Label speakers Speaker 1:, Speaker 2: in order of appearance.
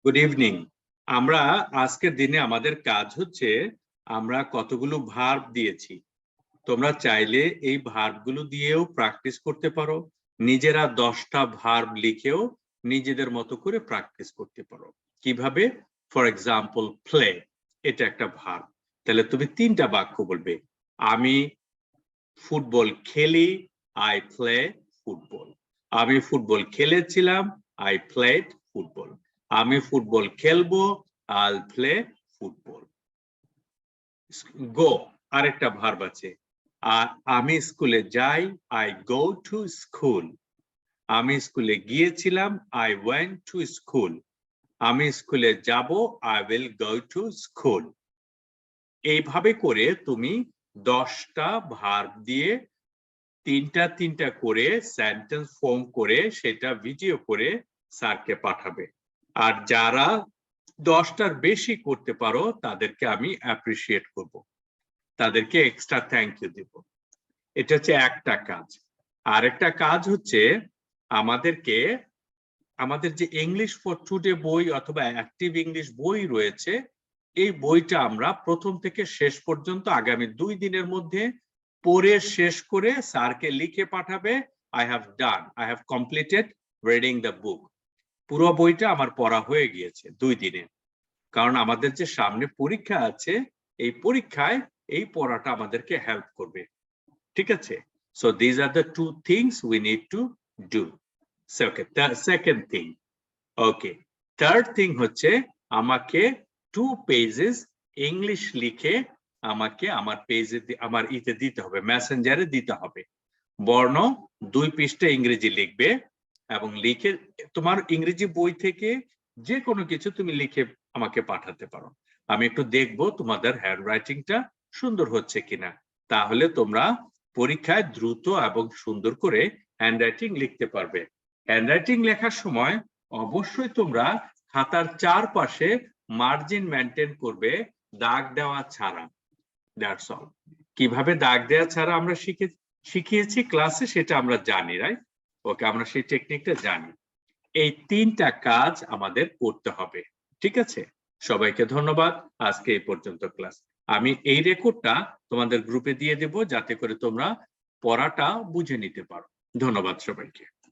Speaker 1: Good evening. আমরা আজকের দিনে আমাদের কাজ হচ্ছে আমরা কতগুলো ভার্ব দিয়েছি। তোমরা চাইলে এই ভার্বগুলো দিয়েও প্র্যাকটিস করতে পারো, নিজেরা 10টা ভার্ব লিখেও নিজেদের মতো করে প্র্যাকটিস করতে পারো। কিভাবে? ফর এক্সাম্পল প্লে, এটা একটা ভার্ব। তাহলে তুমি 3টা বাক্য বলবে, আমি ফুটবল খেলি, আই প্লে ফুটবল। আমি ফুটবল খেলেছিলাম, আই প্লেড ফুটবল। আমি ফুটবল খেলবো, আইল প্লে ফুটবল। গো আরেকটা ভার্ব আছে। আর আমি স্কুলে যাই, আই গো টু স্কুল। আমি স্কুলে গিয়েছিলাম, আই ওয়েন্ট টু স্কুল। আমি স্কুলে যাব, I will go to school. এইভাবে করে তুমি 10টা ভার্ব দিয়ে তিনটা করে সেন্টেন্স ফর্ম করে সেটা ভিডিও করে স্যারকে পাঠাবে। আর যারা 10টার বেশি করতে পারো তাদেরকে আমি অ্যাপ্রিসিয়েট করব, তাদেরকে এক্সট্রা থ্যাংক ইউ দিব। এটা হচ্ছে একটা কাজ। আর একটা কাজ হচ্ছে আমাদের যে ইংলিশ ফর টুডে বই অথবা অ্যাক্টিভ ইংলিশ বই রয়েছে, এই বইটা আমরা প্রথম থেকে শেষ পর্যন্ত আগামী 2 দিনের মধ্যে পড়ে শেষ করে স্যারকে লিখে পাঠাবে। I have completed reading the book. পুরো বইটা আমার পড়া হয়ে গিয়েছে 2 দিনে। কারণ আমাদের যে সামনে পরীক্ষা আছে, এই পরীক্ষায় এই পড়াটা আমাদেরকে হেল্প করবে। ঠিক আছে? So this are the 2 things we need to do. Second thing, okay, third thing হচ্ছে আমাকে 2 পেজেস ইংলিশ লিখে আমাকে আমার পেজে আমার ইতে দিতে হবে, মেসেঞ্জারে দিতে হবে। বর্ণ 2 পৃষ্ঠা ইংরেজি লিখবে এবং লিখে তোমার ইংরেজি বই থেকে যে কোনো কিছু তুমি লিখে আমাকে পাঠাতে পারো। আমি একটু দেখবো তোমাদের হ্যান্ডরাইটিংটা সুন্দর হচ্ছে কিনা, তাহলে তোমরা পরীক্ষায় দ্রুত এবং সুন্দর করে হ্যান্ডরাইটিং লিখতে পারবে। হ্যান্ডরাইটিং লেখার সময় অবশ্যই তোমরা খাতার চারপাশে মার্জিন মেনটেন করবে, দাগ দেওয়া ছাড়া। That's all. কিভাবে দাগ দেওয়া ছাড়া আমরা শিখিয়েছি ক্লাসে, সেটা আমরা জানি, রাইট? ওকে, আমরা সেই টেকনিকটা জানি। এই 3টা কাজ আমাদের করতে হবে। ঠিক আছে? সবাইকে ধন্যবাদ। আজকে এই পর্যন্ত ক্লাস। আমি এই রেকর্ডটা তোমাদের গ্রুপে দিয়ে দেব যাতে করে তোমরা পড়াটা বুঝে নিতে পারো। ধন্যবাদ সবাইকে।